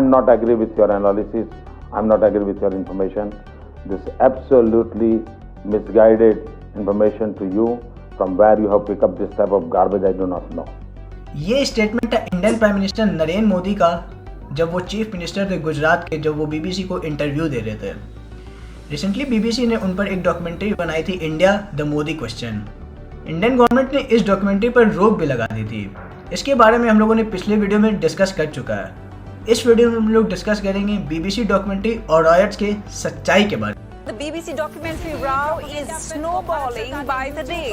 I'm not agree with your analysis. I'm not agree with your information. This absolutely misguided information to you. From where you have picked up this type of garbage, I do not know. ये statement है Indian prime minister Narendra Modi का जब वो chief minister थे गुजरात के, जब वो BBC को इंटरव्यू दे रहे थे। रिसेंटली बीबीसी ने उन पर एक डॉक्यूमेंट्री बनाई थी, India the Modi question. Indian government ने इस डॉक्यूमेंट्री पर रोक भी लगा दी थी। इसके बारे में हम लोगों ने पिछले वीडियो में डिस्कस कर चुका है। इस वीडियो में हम लोग डिस्कस करेंगे बीबीसी डॉक्यूमेंट्री और रॉयट्स के सच्चाई के बारे में। The BBC documentary row is snowballing by the day.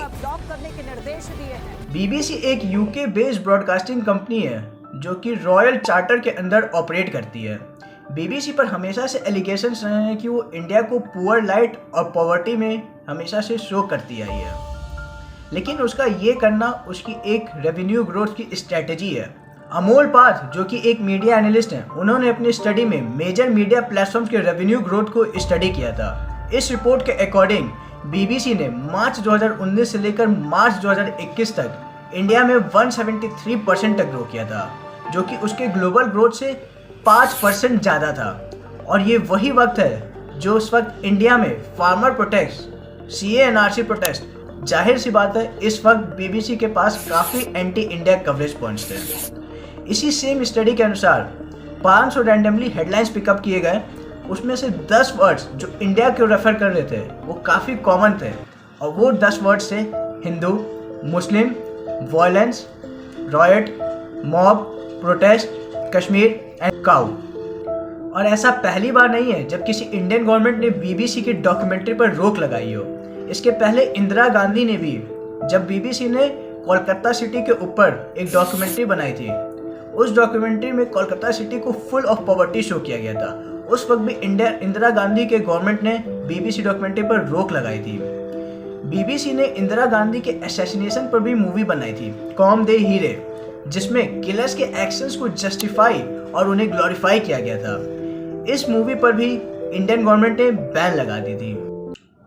BBC एक यूके बेस्ड ब्रॉडकास्टिंग कंपनी है जो कि रॉयल चार्टर के अंदर ऑपरेट करती है। बीबीसी पर हमेशा से एलिगेशंस रहे हैं कि वो इंडिया को पुअर लाइट और पॉवर्टी में हमेशा से शो करती आई है, लेकिन उसका ये करना उसकी एक रेवेन्यू ग्रोथ की स्ट्रेटेजी है। अमोल पाथ जो कि एक मीडिया एनालिस्ट हैं, उन्होंने अपनी स्टडी में मेजर मीडिया प्लेटफॉर्म्स के रेवेन्यू ग्रोथ को स्टडी किया था। इस रिपोर्ट के अकॉर्डिंग बीबीसी ने मार्च 2019 से लेकर मार्च 2021 तक इंडिया में 173% तक ग्रो किया था, जो कि उसके ग्लोबल ग्रोथ से 5% ज़्यादा था। और ये वही वक्त है जो उस वक्त इंडिया में फार्मर प्रोटेस्ट, CA/NRC प्रोटेस्ट, जाहिर सी बात है इस वक्त बीबीसी के पास काफ़ी एंटी इंडिया कवरेज पॉइंट्स थे। इसी सेम स्टडी के अनुसार 500 रैंडमली हेडलाइंस पिकअप किए गए, उसमें से 10 वर्ड्स जो इंडिया को रेफर कर रहे थे वो काफ़ी कॉमन थे, और वो 10 वर्ड्स थे Hindu, Muslim, violence, riot, mob, protest, Kashmir and cow. और ऐसा पहली बार नहीं है जब किसी इंडियन गवर्नमेंट ने बीबीसी की डॉक्यूमेंट्री पर रोक लगाई हो। इसके पहले इंदिरा गांधी ने भी, जब बीबीसी ने कोलकाता सिटी के ऊपर एक डॉक्यूमेंट्री बनाई थी, उस डॉक्यूमेंट्री में कोलकाता सिटी को फुल ऑफ पॉवर्टी शो किया गया था। उस वक्त भी इंदिरा गांधी के गवर्नमेंट ने बीबीसी डॉक्यूमेंट्री पर रोक लगाई थी। बीबीसी ने इंदिरा गांधी के असैसिनेशन पर भी मूवी बनाई थी, कौम दे हीरे, जिसमें किलर्स के एक्शंस को जस्टिफाई और उन्हें ग्लोरीफाई किया गया था। इस मूवी पर भी इंडियन गवर्नमेंट ने बैन लगा दी थी।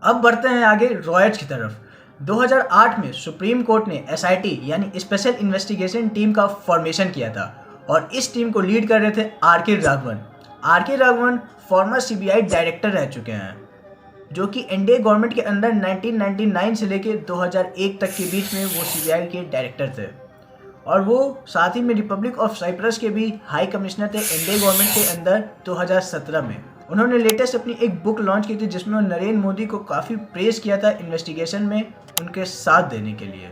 अब बढ़ते हैं आगे रॉयट्स की तरफ। 2008 में सुप्रीम कोर्ट ने SIT यानी स्पेशल इन्वेस्टिगेशन टीम का फॉर्मेशन किया था, और इस टीम को लीड कर रहे थे R.K. Raghavan. R.K. Raghavan farmer CBI director रह चुके हैं, जो कि एनडीए गवर्नमेंट के अंदर 1999 से लेकर 2001 तक के बीच में वो CBI के डायरेक्टर थे, और वो साथ ही में रिपब्लिक ऑफ साइप्रस के भी हाई कमिश्नर थे एनडीए गवर्नमेंट के अंदर 2017 में। उन्होंने लेटेस्ट अपनी एक बुक लॉन्च की थी जिसमें उन्होंने नरेंद्र मोदी को काफ़ी प्रेज किया था इन्वेस्टिगेशन में उनके साथ देने के लिए।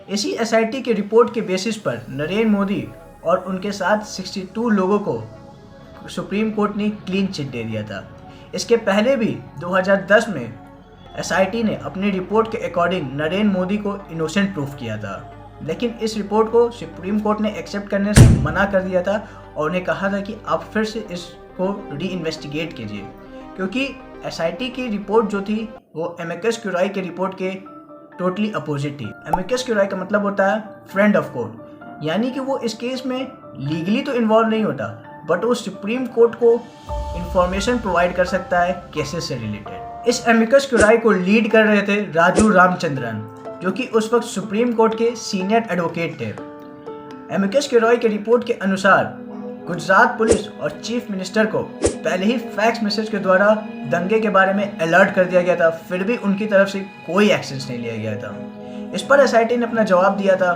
इसी SIT के रिपोर्ट के बेसिस पर नरेंद्र मोदी और उनके साथ 62 लोगों को सुप्रीम कोर्ट ने क्लीन चिट दे दिया था। इसके पहले भी 2010 में SIT ने अपनी रिपोर्ट के अकॉर्डिंग नरेंद्र मोदी को इनोसेंट प्रूफ किया था, लेकिन इस रिपोर्ट को सुप्रीम कोर्ट ने एक्सेप्ट करने से मना कर दिया था और उन्हें कहा था कि आप फिर से इसको री इन्वेस्टिगेट कीजिए, क्योंकि SIT की रिपोर्ट जो थी वो एमिकस क्यूराई के रिपोर्ट के टोटली अपोजिट थी। एमिकस क्यूराई का मतलब होता है फ्रेंड ऑफ कोर्ट, यानी कि वो इस केस में लीगली तो इन्वॉल्व नहीं होता, बट वो सुप्रीम कोर्ट को इंफॉर्मेशन प्रोवाइड कर सकता है केसेस से रिलेटेड। इस एमिकस क्यूराई को लीड कर रहे थे राजू रामचंद्रन, जो कि उस वक्त सुप्रीम कोर्ट के सीनियर एडवोकेट थे। एमिकस क्यूराई के रिपोर्ट के अनुसार गुजरात पुलिस और चीफ मिनिस्टर को पहले ही फैक्स मैसेज के द्वारा दंगे के बारे में अलर्ट कर दिया गया था, फिर भी उनकी तरफ से कोई एक्शन नहीं लिया गया था। इस पर SIT ने अपना जवाब दिया था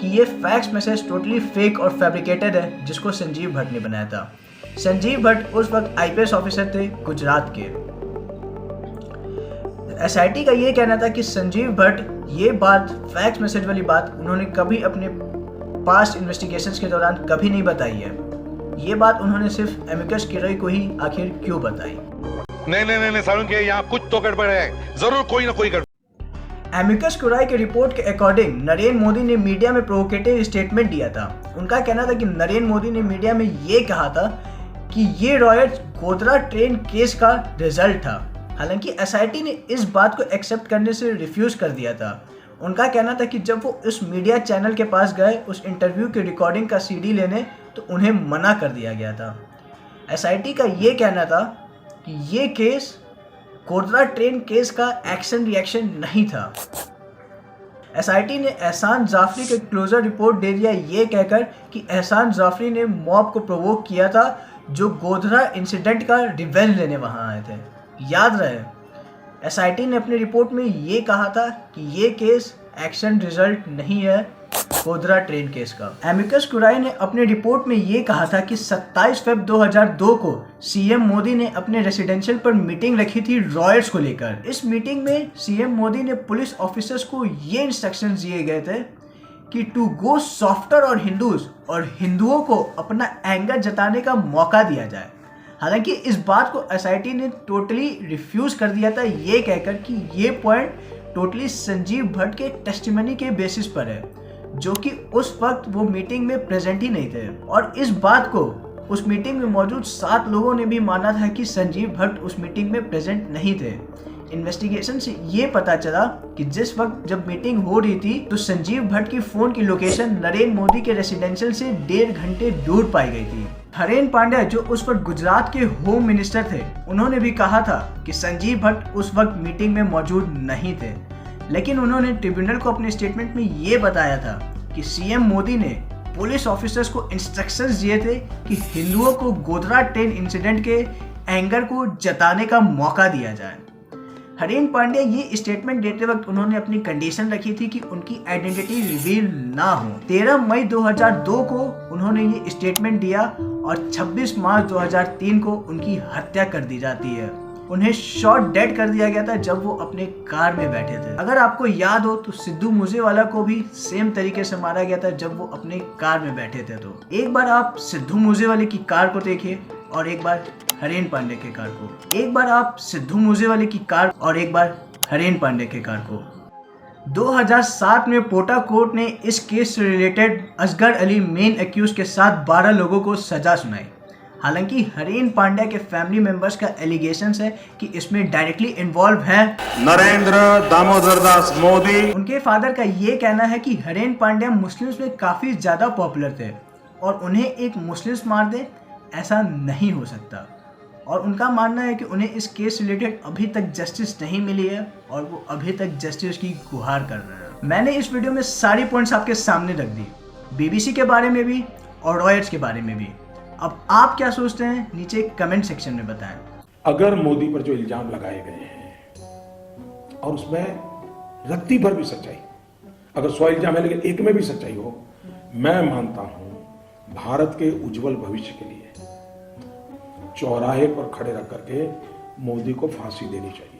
कि ये फैक्स मैसेज टोटली फेक और फैब्रिकेटेड है, जिसको संजीव भट्ट ने बनाया था। संजीव भट्ट उस वक्त IPS ऑफिसर थे गुजरात के। SIT का ये कहना था कि संजीव भट्ट ये बात, फैक्स मैसेज वाली बात, उन्होंने कभी अपने पास्ट इन्वेस्टिगेशंस के दौरान कभी नहीं बताई है। ये बात उन्होंने सिर्फ एमिकस क्यूराई को ही आखिर क्यों बताई? नहीं सारुण के यहाँ कुछ तो गड़बड़ है, जरूर कोई ना कोई गड़बड़। एमिकस क्यूराई के रिपोर्ट के अकॉर्डिंग नरेंद्र मोदी ने मीडिया में प्रोवोकेटिव स्टेटमेंट दिया था। उनका कहना था कि नरेंद्र मोदी ने मीडिया में ये कहा था कि ये रॉयट्स गोधरा ट्रेन केस का रिजल्ट था। हालांकि SIT ने इस बात को एक्सेप्ट करने से रिफ्यूज कर दिया था। उनका कहना था कि जब वो उस मीडिया चैनल के पास गए उस इंटरव्यू की रिकॉर्डिंग का CD लेने, तो उन्हें मना कर दिया गया था। SIT का ये कहना था कि ये केस गोधरा ट्रेन केस का एक्शन रिएक्शन नहीं था। एसआईटी ने एहसान जाफरी के क्लोजर रिपोर्ट दे दिया ये कहकर कि एहसान जाफरी ने मॉब को प्रोवोक किया था जो गोधरा इंसिडेंट का रिवेंज लेने वहां आए थे। याद रहे, एसआईटी ने अपनी रिपोर्ट में ये कहा था कि ये केस एक्शन रिजल्ट नहीं है गोधरा ट्रेन केस का। एमिकस कुराई ने अपनी रिपोर्ट में ये कहा था कि 27 फरवरी 2002 को सीएम मोदी ने अपने रेसिडेंशियल पर मीटिंग रखी थी रॉयट्स को लेकर। इस मीटिंग में सीएम मोदी ने पुलिस ऑफिसर्स को ये इंस्ट्रक्शन दिए गए थे कि टू गो सॉफ्टर और हिंदुओं को अपना एंगर जताने का मौका दिया जाए। हालांकि इस बात को एसआईटी ने टोटली रिफ्यूज कर दिया था ये कहकर कि ये पॉइंट टोटली संजीव भट्ट के टेस्टिमनी के बेसिस पर है, जो कि उस वक्त वो मीटिंग में प्रेजेंट ही नहीं थे। और इस बात को उस मीटिंग में मौजूद 7 लोगों ने भी माना था कि संजीव भट्ट उस मीटिंग में प्रेजेंट नहीं थे। इन्वेस्टिगेशन से ये पता चला कि जिस वक्त जब मीटिंग हो रही थी तो संजीव भट्ट की फोन की लोकेशन नरेंद्र मोदी के रेसिडेंशियल से 1.5 घंटे दूर पाई गई थी। हरेन पांड्या जो उस वक्त गुजरात के होम मिनिस्टर थे, उन्होंने भी कहा था कि संजीव भट्ट उस वक्त मीटिंग में मौजूद नहीं थे, लेकिन उन्होंने ट्रिब्यूनल को अपने स्टेटमेंट में ये बताया था कि सीएम मोदी ने पुलिस ऑफिसर्स को इंस्ट्रक्शंस दिए थे कि हिंदुओं को गोधरा ट्रेन इंसिडेंट के एंगर को जताने का मौका दिया जाए। हरेन पांड्या ये स्टेटमेंट देते वक्त उन्होंने अपनी कंडीशन रखी थी कि उनकी आइडेंटिटी रिवील ना हो। 13 मई 2002 को उन्होंने ये स्टेटमेंट दिया और 26 मार्च 2003 को उनकी हत्या कर दी जाती है। उन्हें शॉट डेड कर दिया गया था जब वो अपने कार में बैठे थे। अगर आपको याद हो तो सिद्धू मूसेवाला को भी सेम तरीके से मारा गया था जब वो अपने कार में बैठे थे। तो एक बार आप सिद्धू मूसेवाले की कार को देखिए और एक बार हरेन पांड्या के कार को। एक बार आप सिद्धू मूसेवाले की कार और एक बार हरेन पांड्या के कार को। 2007 में पोटा कोर्ट ने इस केस से related Asgar Ali main accused के साथ 12 लोगों को सजा सुनाई। हालांकि हरेन पांड्या के फैमिली मेंबर्स का एलिगेशन है कि इसमें डायरेक्टली इन्वॉल्व है नरेंद्र दामोदर दास मोदी। उनके फादर का ये कहना है कि हरेन पांड्या मुस्लिम्स में काफी ज्यादा पॉपुलर थे और उन्हें एक मुस्लिम्स मार दे ऐसा नहीं हो सकता। और उनका मानना है कि उन्हें इस केस रिलेटेड अभी तक जस्टिस नहीं मिली है और वो अभी तक जस्टिस की गुहार कर रहे हैं। मैंने इस वीडियो में सारी पॉइंट्स आपके सामने रख दी, बीबीसी के बारे में भी और रॉयट्स के बारे में भी। अब आप क्या सोचते हैं नीचे कमेंट सेक्शन में बताएं। अगर मोदी पर जो इल्जाम लगाए गए हैं और उसमें रत्ती भर भी सच्चाई, अगर 100 इल्जाम है लेकिन एक में भी सच्चाई हो, मैं मानता हूं भारत के उज्जवल भविष्य के लिए चौराहे पर खड़े रख करके मोदी को फांसी देनी चाहिए।